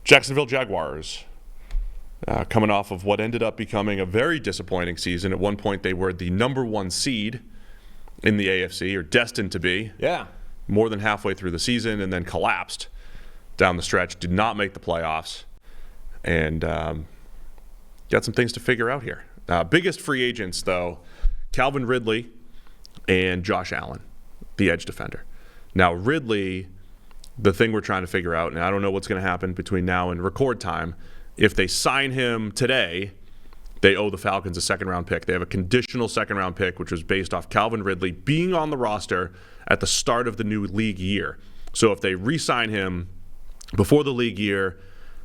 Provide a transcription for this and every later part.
Jacksonville Jaguars, coming off of what ended up becoming a very disappointing season. At one point, they were the number 1 seed in the AFC, or destined to be. Yeah. More than halfway through the season, and then collapsed down the stretch. Did not make the playoffs, and got some things to figure out here. Biggest free agents, though, Calvin Ridley and Josh Allen, the edge defender. Now, Ridley, the thing we're trying to figure out, and I don't know what's going to happen between now and record time, if they sign him today, they owe the Falcons a second-round pick. They have a conditional second-round pick, which was based off Calvin Ridley being on the roster at the start of the new league year. So if they re-sign him before the league year,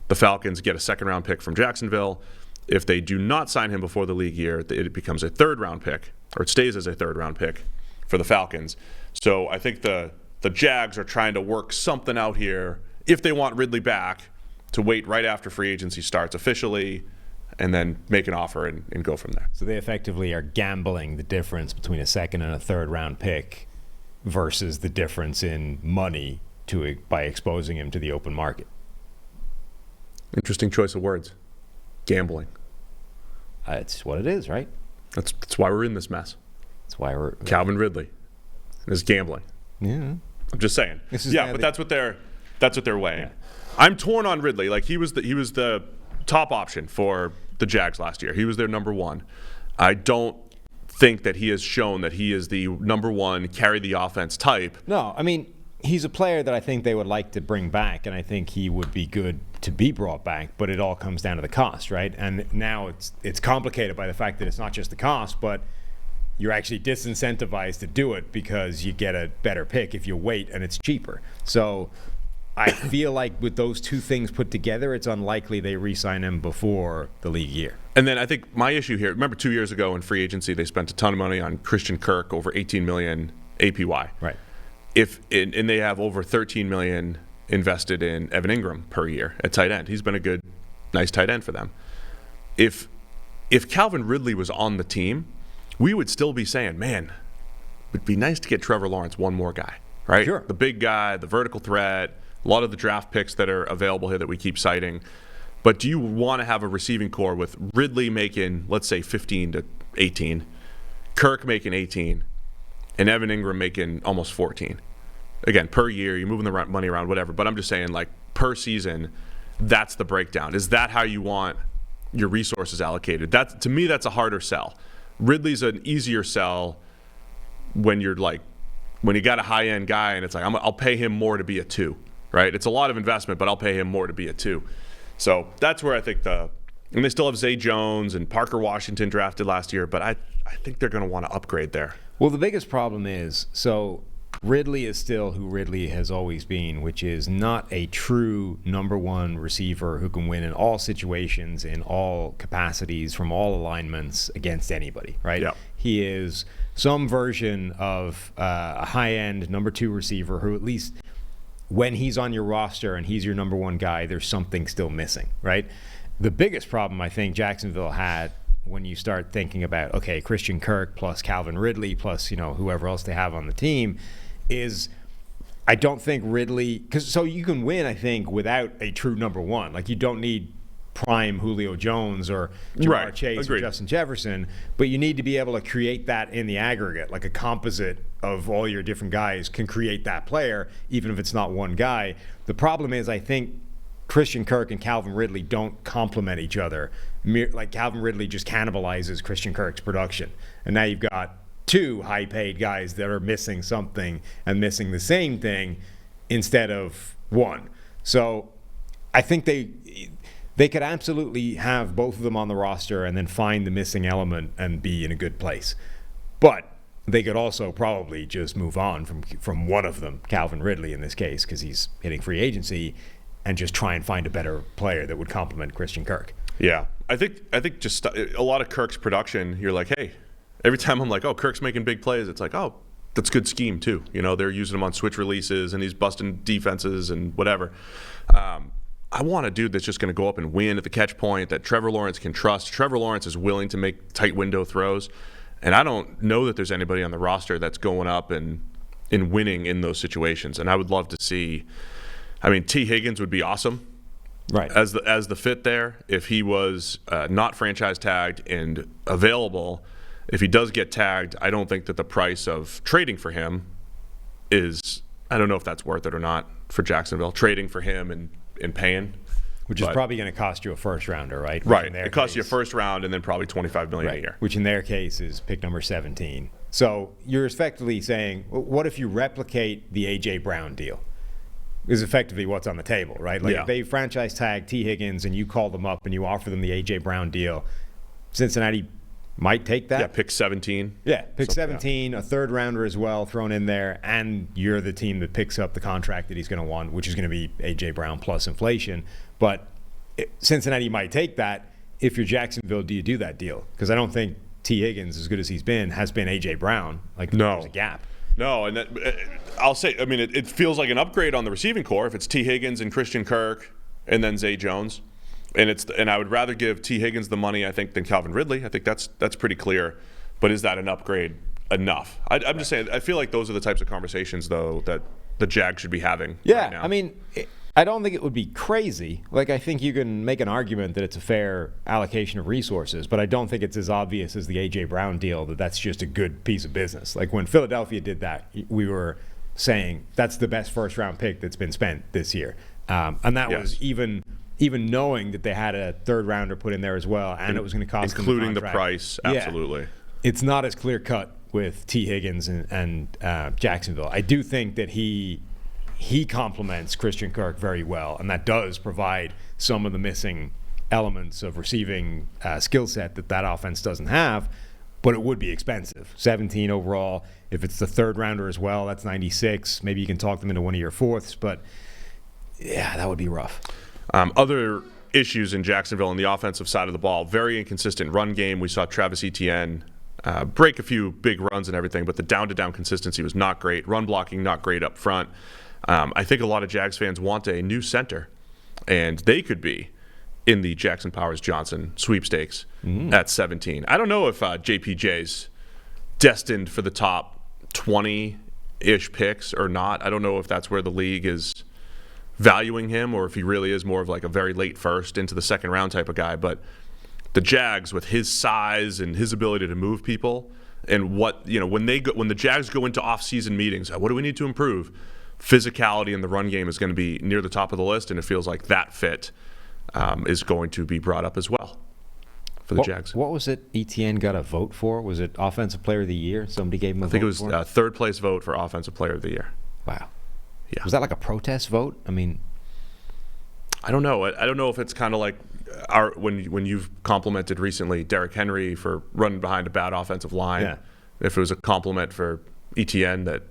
the Falcons get a second-round pick from Jacksonville. If they do not sign him before the league year, it becomes a third-round pick, or it stays as a third-round pick for the Falcons. So I think the Jags are trying to work something out here, if they want Ridley back, to wait right after free agency starts officially and then make an offer and go from there. So they effectively are gambling the difference between a second and a third-round pick versus the difference in money by exposing him to the open market. Interesting choice of words. Gambling. It's what it is, right? That's why we're in this mess. That's why we're Calvin Ridley is gambling. Yeah. I'm just saying. But that's what they're weighing. Yeah. I'm torn on Ridley. Like he was the top option for the Jags last year. He was their number 1. I don't think that he has shown that he is the number 1 carry the offense type. No, I mean, he's a player that I think they would like to bring back, and I think he would be good to be brought back, but it all comes down to the cost, right? And now it's complicated by the fact that it's not just the cost, but you're actually disincentivized to do it because you get a better pick if you wait and it's cheaper. So I feel like with those two things put together, it's unlikely they re-sign him before the league year. And then I think my issue here, remember 2 years ago in free agency, they spent a ton of money on Christian Kirk, over $18 million APY. Right. And they have over $13 million invested in Evan Ingram per year at tight end. He's been a nice tight end for them. If Calvin Ridley was on the team, we would still be saying, man, it'd be nice to get Trevor Lawrence one more guy, right? Sure. The big guy, the vertical threat, a lot of the draft picks that are available here that we keep citing. But do you want to have a receiving core with Ridley making, let's say, 15 to 18, Kirk making 18, and Evan Ingram making almost 14? Again, per year, you're moving the money around, whatever. But I'm just saying, like, per season, that's the breakdown. Is that how you want your resources allocated? To me, that's a harder sell. Ridley's an easier sell when you got a high-end guy and it's like, I'll pay him more to be a 2, right? It's a lot of investment, but I'll pay him more to be a 2. So that's where I think and they still have Zay Jones and Parker Washington drafted last year, but I think they're going to want to upgrade there. Well, the biggest problem is, so Ridley is still who Ridley has always been, which is not a true number 1 receiver who can win in all situations, in all capacities, from all alignments against anybody, right? Yeah. He is some version of a high-end number 2 receiver who, at least when he's on your roster and he's your number 1 guy, there's something still missing, right? The biggest problem I think Jacksonville had when you start thinking about, okay, Christian Kirk plus Calvin Ridley plus, whoever else they have on the team, is I don't think Ridley, so you can win, I think, without a true number 1. Like, you don't need prime Julio Jones or Jamar Chase or Justin Jefferson, but you need to be able to create that in the aggregate. Like, a composite of all your different guys can create that player, even if it's not one guy. The problem is, I think Christian Kirk and Calvin Ridley don't complement each other. Like, Calvin Ridley just cannibalizes Christian Kirk's production. And now you've got 2 high-paid guys that are missing something and missing the same thing instead of 1. So I think they could absolutely have both of them on the roster and then find the missing element and be in a good place. But they could also probably just move on from one of them, Calvin Ridley in this case, because he's hitting free agency, and just try and find a better player that would complement Christian Kirk. Yeah. I think just a lot of Kirk's production, you're like, hey, every time I'm like, oh, Kirk's making big plays, it's like, oh, that's good scheme too. They're using him on switch releases and he's busting defenses and whatever. I want a dude that's just going to go up and win at the catch point that Trevor Lawrence can trust. Trevor Lawrence is willing to make tight window throws. And I don't know that there's anybody on the roster that's going up and winning in those situations. And I would love to see, T Higgins would be awesome. Right. As the fit there, if he was not franchise tagged and available, if he does get tagged, I don't think that the price of trading for him is, I don't know if that's worth it or not for Jacksonville, trading for him and paying. Which is probably going to cost you a first rounder, right? Right. It costs you a first round and then probably $25 million a year. Which in their case is pick number 17. So you're effectively saying, what if you replicate the A.J. Brown deal? Is effectively what's on the table, right? Like if they franchise tag T Higgins and you call them up and you offer them the A.J. Brown deal, Cincinnati might take that. Yeah, pick 17. Yeah, pick 17, a third rounder as well thrown in there, and you're the team that picks up the contract that he's going to want, which is going to be A.J. Brown plus inflation. But Cincinnati might take that. If you're Jacksonville, do you do that deal? Because I don't think T Higgins, as good as he's been, has been A.J. Brown. Like, there's a gap. No, and I'll say, I mean, it feels like an upgrade on the receiving core if it's T Higgins and Christian Kirk and then Zay Jones. And I would rather give T Higgins the money, I think, than Calvin Ridley. I think that's pretty clear. But is that an upgrade enough? I'm just saying, I feel like those are the types of conversations, though, that the Jags should be having right now. I mean, I don't think it would be crazy. Like, I think you can make an argument that it's a fair allocation of resources, but I don't think it's as obvious as the A.J. Brown deal that that's just a good piece of business. Like, when Philadelphia did that, we were saying that's the best first-round pick that's been spent this year. And that was even knowing that they had a third rounder put in there as well, and it was going to cost them including the price, absolutely. Yeah. It's not as clear cut with T Higgins and Jacksonville. I do think that he complements Christian Kirk very well, and that does provide some of the missing elements of receiving skill set that offense doesn't have. But it would be expensive. 17 overall. If it's the third rounder as well, that's 96. Maybe you can talk them into one of your fourths, but yeah, that would be rough. Other issues in Jacksonville on the offensive side of the ball, very inconsistent run game. We saw Travis Etienne break a few big runs and everything, but the down-to-down consistency was not great. Run blocking, not great up front. I think a lot of Jags fans want a new center, and they could be in the Jackson Powers Johnson sweepstakes at 17. I don't know if JPJ's destined for the top 20-ish picks or not. I don't know if that's where the league is valuing him or if he really is more of like a very late first into the second round type of guy. But the Jags, with his size and his ability to move people, and what, you know, when the Jags go into offseason meetings, what do we need to improve? Physicality in the run game is going to be near the top of the list, and it feels like that fit is going to be brought up as well for the Jags. What was it Etienne got a vote for? Was it Offensive Player of the Year? Somebody gave him a vote for it? I think it was third place vote for Offensive Player of the Year. Wow. Yeah. Was that like a protest vote? I mean, I don't know. I don't know if it's kind of like when you've complimented recently Derrick Henry for running behind a bad offensive line. Yeah. If it was a compliment for Etienne that,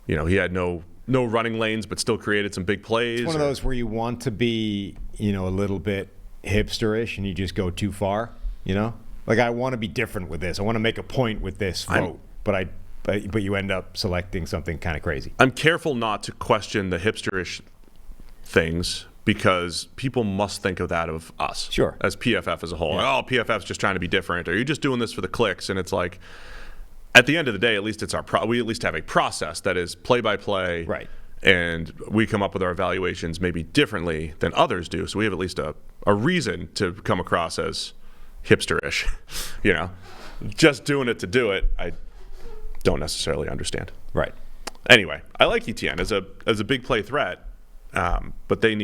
you know, he had no running lanes but still created some big plays. It's one of those where you want to be, you know, a little bit hipsterish and you just go too far, you know? Like, I want to be different with this. I want to make a point with this vote, but you end up selecting something kind of crazy. I'm careful not to question the hipsterish things because people must think of that of us. Sure. As PFF as a whole. Yeah. Oh, PFF's just trying to be different. Or you're just doing this for the clicks. And it's like, at the end of the day, at least it's we at least have a process that is play by play. Right. And we come up with our evaluations maybe differently than others do. So we have at least a reason to come across as hipsterish. You know, just doing it to do it, I don't necessarily understand. Right. Anyway, I like Etienne as a big play threat, but they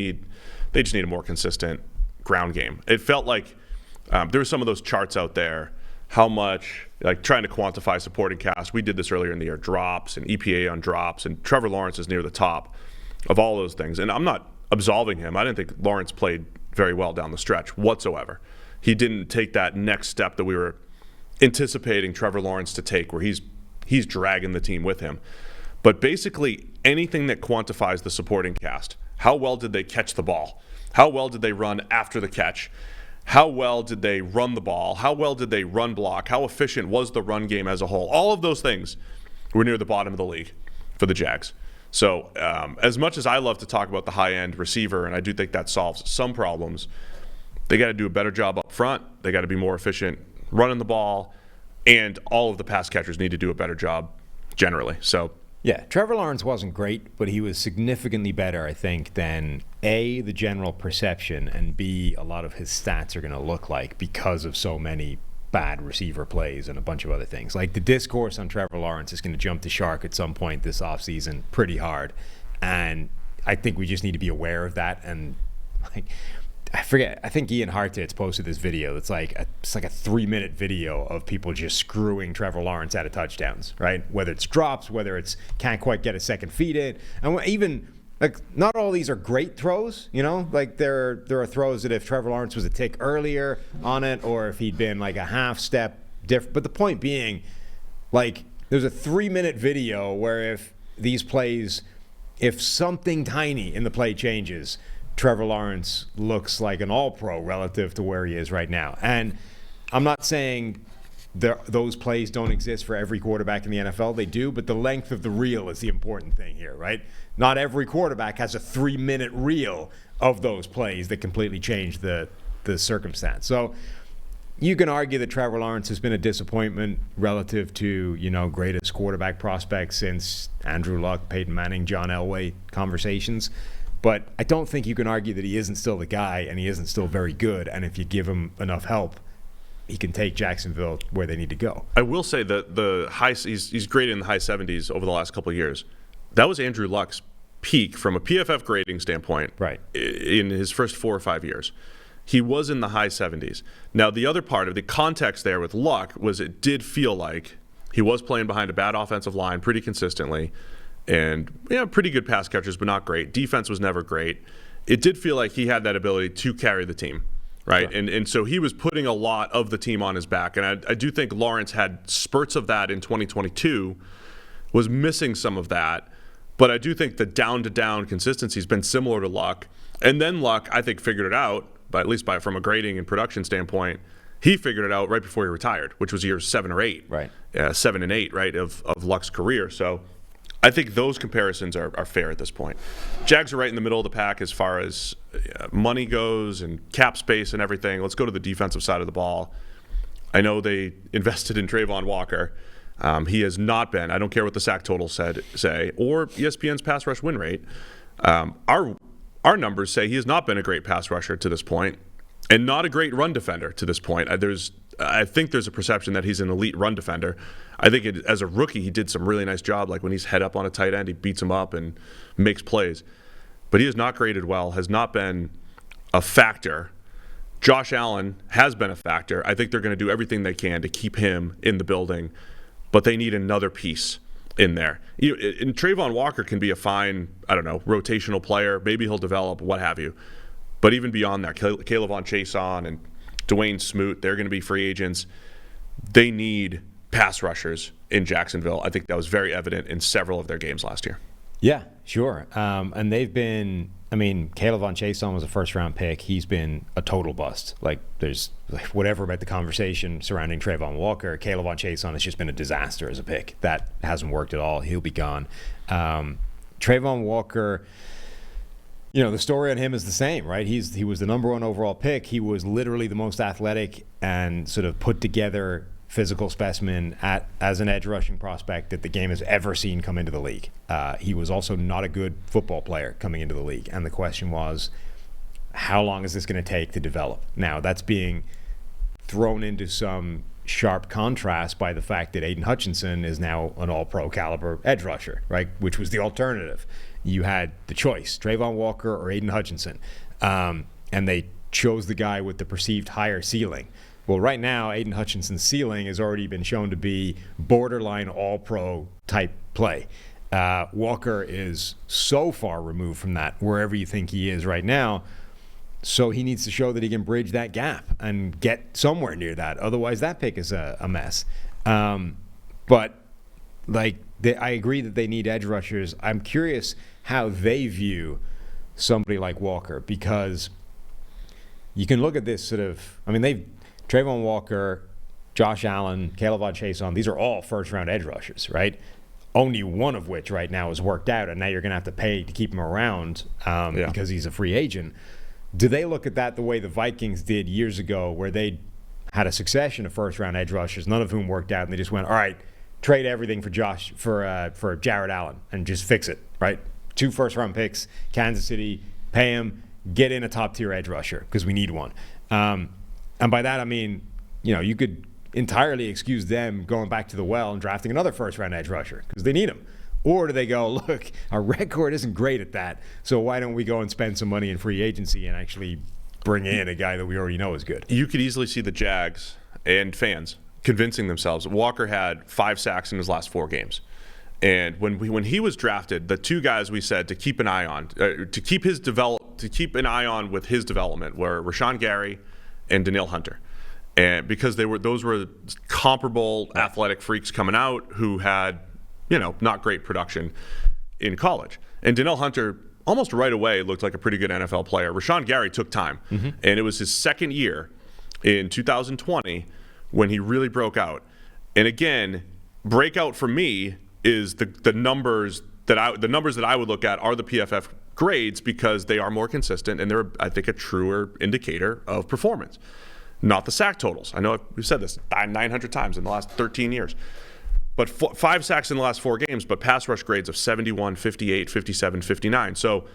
just need a more consistent ground game. It felt like there were some of those charts out there, how much, like trying to quantify supporting cast. We did this earlier in the year, drops and EPA on drops, and Trevor Lawrence is near the top of all those things. And I'm not absolving him. I didn't think Lawrence played very well down the stretch whatsoever. He didn't take that next step that we were anticipating Trevor Lawrence to take, where he's dragging the team with him. But basically, anything that quantifies the supporting cast, how well did they catch the ball? How well did they run after the catch? How well did they run the ball? How well did they run block? How efficient was the run game as a whole? All of those things were near the bottom of the league for the Jags. So as much as I love to talk about the high-end receiver, and I do think that solves some problems, they got to do a better job up front. They got to be more efficient running the ball, and all of the pass catchers need to do a better job generally. So Yeah, Trevor Lawrence wasn't great, but he was significantly better, I think, than A, the general perception, and B, a lot of his stats are going to look like because of so many bad receiver plays and a bunch of other things. Like the discourse on Trevor Lawrence is going to jump the shark at some point this offseason pretty hard. And I think we just need to be aware of that. And like, I forget, I think Ian Hartitz posted this video. It's like a 3-minute video of people just screwing Trevor Lawrence out of touchdowns, right? Whether it's drops, whether it's can't quite get a second feet in. And even, like, not all these are great throws, you know? Like, there are throws that if Trevor Lawrence was a tick earlier on it, or if he'd been like a half step different. But the point being, like, there's a 3-minute video where if these plays, if something tiny in the play changes, Trevor Lawrence looks like an all-pro relative to where he is right now. And I'm not saying those plays don't exist for every quarterback in the NFL. They do, but the length of the reel is the important thing here, right? Not every quarterback has a 3-minute reel of those plays that completely change the circumstance. So you can argue that Trevor Lawrence has been a disappointment relative to, you know, greatest quarterback prospects since Andrew Luck, Peyton Manning, John Elway conversations. But I don't think you can argue that he isn't still the guy and he isn't still very good. And if you give him enough help, he can take Jacksonville where they need to go. I will say that he's graded in the high 70s over the last couple of years. That was Andrew Luck's peak from a PFF grading standpoint, right, in his first 4 or 5 years. He was in the high 70s. Now, the other part of the context there with Luck was it did feel like he was playing behind a bad offensive line pretty consistently. And, yeah, pretty good pass catchers, but not great. Defense was never great. It did feel like he had that ability to carry the team, right? Sure. And so he was putting a lot of the team on his back. And I do think Lawrence had spurts of that in 2022, was missing some of that. But I do think the down-to-down consistency has been similar to Luck. And then Luck, I think, figured it out, but at least from a grading and production standpoint, he figured it out right before he retired, which was years 7 or 8. Right. 7 and 8, right, of Luck's career. So I think those comparisons are fair at this point. Jags are right in the middle of the pack as far as money goes and cap space and everything. Let's go to the defensive side of the ball. I know they invested in Trayvon Walker. He has not been, I don't care what the sack totals say, or ESPN's pass rush win rate. Our numbers say he has not been a great pass rusher to this point and not a great run defender to this point. I think there's a perception that he's an elite run defender. I think as a rookie, he did some really nice job. Like when he's head up on a tight end, he beats him up and makes plays. But he has not graded well, has not been a factor. Josh Allen has been a factor. I think they're going to do everything they can to keep him in the building, but they need another piece in there. And Trayvon Walker can be a fine, rotational player. Maybe he'll develop, what have you. But even beyond that, Caleb Von Chason and Dwayne Smoot, they're going to be free agents. They need pass rushers in Jacksonville. I think that was very evident in several of their games last year. Yeah, sure. And they've been, Caleb Von Chason was a first-round pick. He's been a total bust. There's whatever about the conversation surrounding Trayvon Walker. Caleb Von Chason has just been a disaster as a pick. That hasn't worked at all. He'll be gone. Trayvon Walker, the story on him is the same, right? He was the number 1 overall pick. He was literally the most athletic and sort of put together physical specimen as an edge rushing prospect that the game has ever seen come into the league. He was also not a good football player coming into the league. And the question was, how long is this going to take to develop? Now, that's being thrown into some sharp contrast by the fact that Aiden Hutchinson is now an all-pro caliber edge rusher, right? Which was the alternative. You had the choice, Trayvon Walker or Aiden Hutchinson. And they chose the guy with the perceived higher ceiling. Well, right now, Aiden Hutchinson's ceiling has already been shown to be borderline all-pro type play. Walker is so far removed from that, wherever you think he is right now. So he needs to show that he can bridge that gap and get somewhere near that. Otherwise, that pick is a mess. But I agree that they need edge rushers. I'm curious how they view somebody like Walker, because you can look at this sort of, Trayvon Walker, Josh Allen, Caleb Von Chason, these are all first-round edge rushers, right? Only one of which right now is worked out, and now you're going to have to pay to keep him around because he's a free agent. Do they look at that the way the Vikings did years ago, where they had a succession of first-round edge rushers, none of whom worked out, and they just went, all right, trade everything for Jared Allen and just fix it, right? 2 first-round picks, Kansas City, pay him, get in a top-tier edge rusher because we need one. And by that I mean, you could entirely excuse them going back to the well and drafting another first-round edge rusher because they need him. Or do they go, look, our record isn't great at that, so why don't we go and spend some money in free agency and actually bring in a guy that we already know is good? You could easily see the Jags and fans convincing themselves. Walker had 5 sacks in his last 4 games. And when he was drafted, the 2 guys we said to keep an eye on, to keep an eye on with his development were Rashawn Gary and Danielle Hunter. And because those were comparable athletic freaks coming out who had, not great production in college. And Danielle Hunter almost right away looked like a pretty good NFL player. Rashawn Gary took time. And it was his second year in 2020 when he really broke out. And again, breakout for me is the numbers that I would look at are the PFF grades because they are more consistent and they're, I think, a truer indicator of performance. Not the sack totals. I know we've said this 900 times in the last 13 years. But 5 sacks in the last 4 games, but pass rush grades of 71, 58, 57, 59. So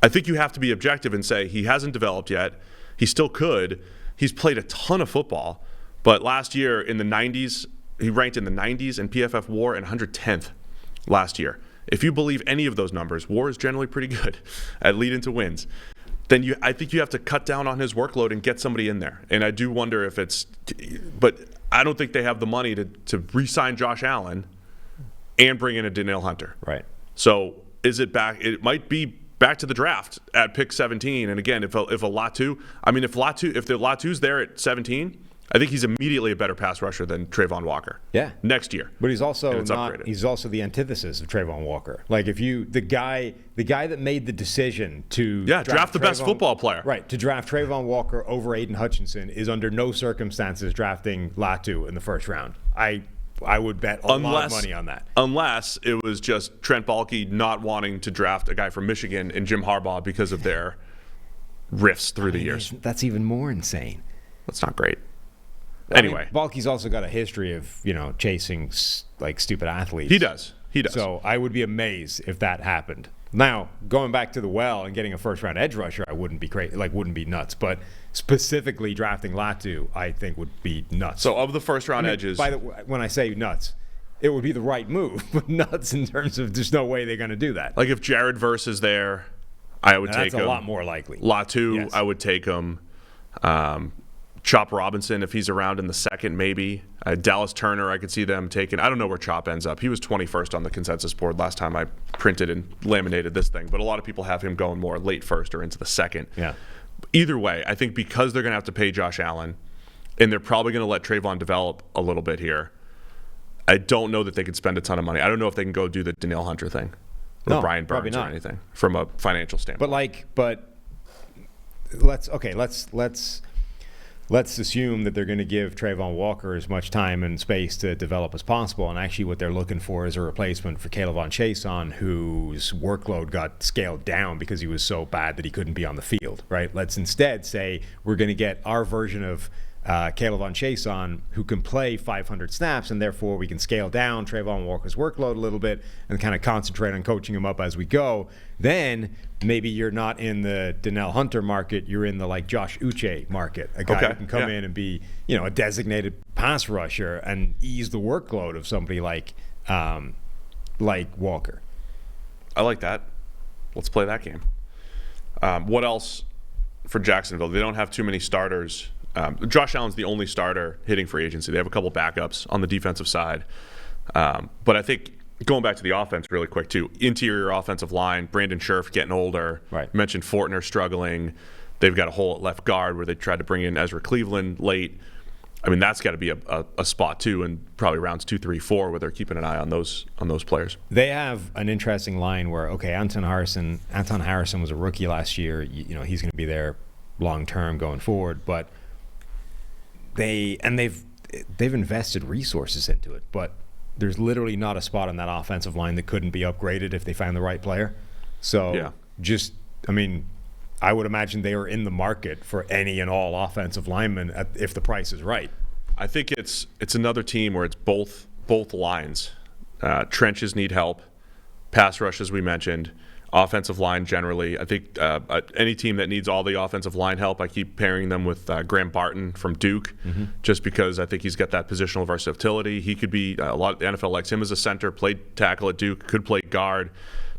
I think you have to be objective and say he hasn't developed yet. He still could. He's played a ton of football. But last year in the 90s, he ranked in the 90s in PFF WAR and 110th last year. If you believe any of those numbers, WAR is generally pretty good at lead into wins. Then I think you have to cut down on his workload and get somebody in there. And I do wonder if but I don't think they have the money to re-sign Josh Allen and bring in a Danielle Hunter. Right. So is it back? It might be back to the draft at pick 17. And again, if the Latu's there at 17, I think he's immediately a better pass rusher than Trayvon Walker. Yeah. Next year. But he's also upgraded. He's also the antithesis of Trayvon Walker. Like the guy that made the decision to draft the best football player. Right, to draft Trayvon Walker over Aiden Hutchinson is under no circumstances drafting Latu in the first round. I would bet a lot of money on that. Unless it was just Trent Baalke not wanting to draft a guy from Michigan and Jim Harbaugh because of their rifts through the years. That's even more insane. That's not great. Anyway, Baalke's also got a history of chasing like stupid athletes. He does. So I would be amazed if that happened. Now, going back to the well and getting a first-round edge rusher, I wouldn't be crazy. Wouldn't be nuts. But specifically drafting Latu, I think would be nuts. So of the first-round edges, by the way, when I say nuts, it would be the right move. But nuts in terms of there's no way they're going to do that. Like if Jared Verse is there, I would take him. That's a lot more likely. Latu, yes. I would take him. Chop Robinson, if he's around in the second, maybe. Dallas Turner, I could see them taking. I don't know where Chop ends up. He was 21st on the consensus board last time I printed and laminated this thing. But a lot of people have him going more late first or into the second. Yeah. Either way, I think because they're going to have to pay Josh Allen, and they're probably going to let Trayvon develop a little bit here, I don't know that they could spend a ton of money. I don't know if they can go do the Danielle Hunter thing or Brian Burns or anything from a financial standpoint. But let's assume that they're going to give Trayvon Walker as much time and space to develop as possible. And actually what they're looking for is a replacement for Kayvon Chason, whose workload got scaled down because he was so bad that he couldn't be on the field, right? Let's instead say we're going to get our version of Kayvon Chason, who can play 500 snaps, and therefore we can scale down Trayvon Walker's workload a little bit and kind of concentrate on coaching him up as we go. Then maybe you're not in the Danielle Hunter market, you're in the Josh Uche market, a guy who can come in and be a designated pass rusher and ease the workload of somebody like Walker. I like that. Let's play that game. What else for Jacksonville? They don't have too many starters. Josh Allen's the only starter hitting free agency. They have a couple backups on the defensive side. But I think going back to the offense really quick too, interior offensive line, Brandon Scherf getting older. Right. You mentioned Fortner struggling. They've got a hole at left guard where they tried to bring in Ezra Cleveland late. I mean, that's got to be a spot too, and probably rounds 2, 3, 4 where they're keeping an eye on those players. They have an interesting line where Anton Harrison was a rookie last year. He's going to be there long term going forward, but they've invested resources into it, but there's literally not a spot on that offensive line that couldn't be upgraded if they found the right player. So I would imagine they are in the market for any and all offensive linemen if the price is right. I think it's another team where it's both lines Trenches need help. Pass rush, as we mentioned. Offensive line generally. I think any team that needs all the offensive line help, I keep pairing them with Graham Barton from Duke, just because I think he's got that positional versatility. He could be a lot. The NFL likes him as a center. Played tackle at Duke. Could play guard.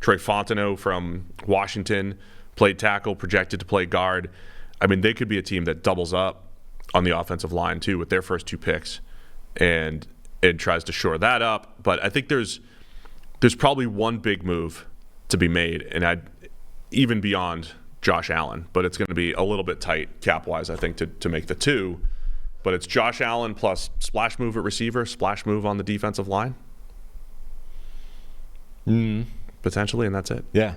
Trey Fontenot from Washington played tackle. Projected to play guard. I mean, they could be a team that doubles up on the offensive line too with their first 2 picks, and it tries to shore that up. But I think there's probably one big move to be made, and even beyond Josh Allen, but it's going to be a little bit tight cap-wise, I think, to make the 2. But it's Josh Allen plus splash move at receiver, splash move on the defensive line, potentially, and that's it. Yeah.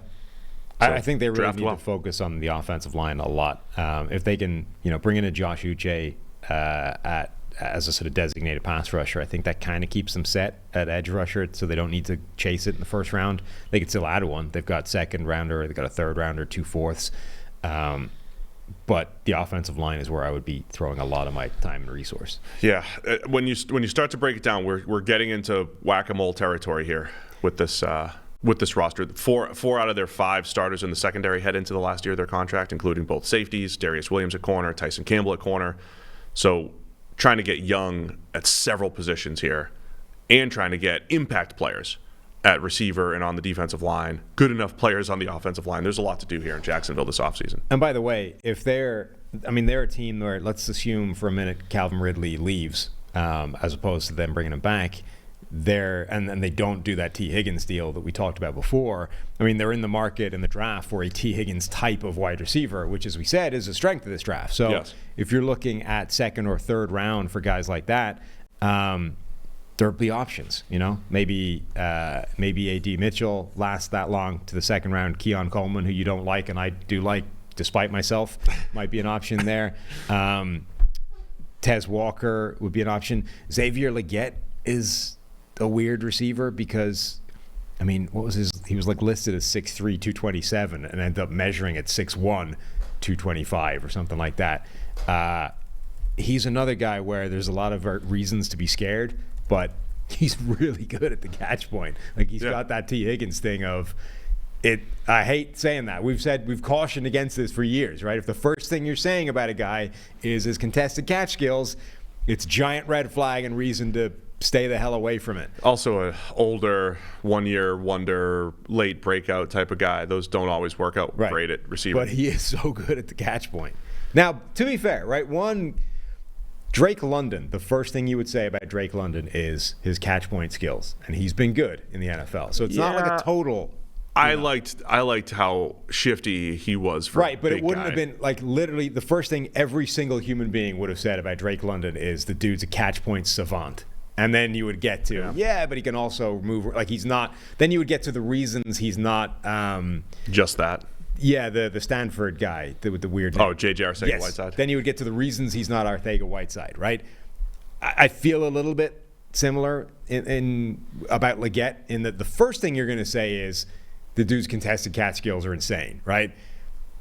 So I think they really need well to focus on the offensive line a lot. If they can, bring in a Josh Uche as a sort of designated pass rusher, I think that kind of keeps them set at edge rusher, so they don't need to chase it in the first round. They could still add one. They've got second rounder, they've got a third rounder, 2 fourths. But the offensive line is where I would be throwing a lot of my time and resource. Yeah, when you start to break it down, we're getting into whack-a-mole territory here with this roster. Four out of their 5 starters in the secondary head into the last year of their contract, including both safeties, Darius Williams at corner, Tyson Campbell at corner. So trying to get young at several positions here and trying to get impact players at receiver and on the defensive line, good enough players on the offensive line. There's a lot to do here in Jacksonville this offseason. And by the way, if they're a team where, let's assume for a minute Calvin Ridley leaves, as opposed to them bringing him back, and they don't do that T Higgins deal that we talked about before. I mean, they're in the market in the draft for a T Higgins type of wide receiver, which, as we said, is a strength of this draft. So yes, if you're looking at second or third round for guys like that, there'll be options. Maybe A.D. Mitchell lasts that long to the second round. Keon Coleman, who you don't like and I do like, despite myself, might be an option there. Tez Walker would be an option. Xavier Legette is a weird receiver because, what was he was listed as 6'3", 227 and ended up measuring at 6'1", 225 or something like that. He's another guy where there's a lot of reasons to be scared, but he's really good at the catch point. He's got that T Higgins thing of it. I hate saying that. We've cautioned against this for years, right? If the first thing you're saying about a guy is his contested catch skills, it's giant red flag and reason to stay the hell away from it. Also a older, 1-year wonder, late breakout type of guy. Those don't always work out great at receiver. But he is so good at the catch point. Now, to be fair, right, Drake London, the first thing you would say about Drake London is his catch point skills, and he's been good in the NFL. So it's not like a total. I liked how shifty he was for right, but it wouldn't guy. have been literally the first thing every single human being would have said about Drake London is the dude's a catch point savant. And then you would get to, but he can also move, he's not, then you would get to the reasons he's not. Just that. Yeah, the Stanford guy with the weird name. Oh, J.J. Arcega-Whiteside. Then you would get to the reasons he's not Arcega-Whiteside, right? I feel a little bit similar in about Legette in that the first thing you're going to say is the dude's contested catch skills are insane, right?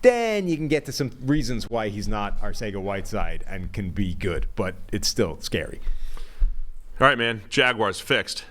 Then you can get to some reasons why he's not Arcega-Whiteside and can be good, but it's still scary. All right, man. Jaguars fixed.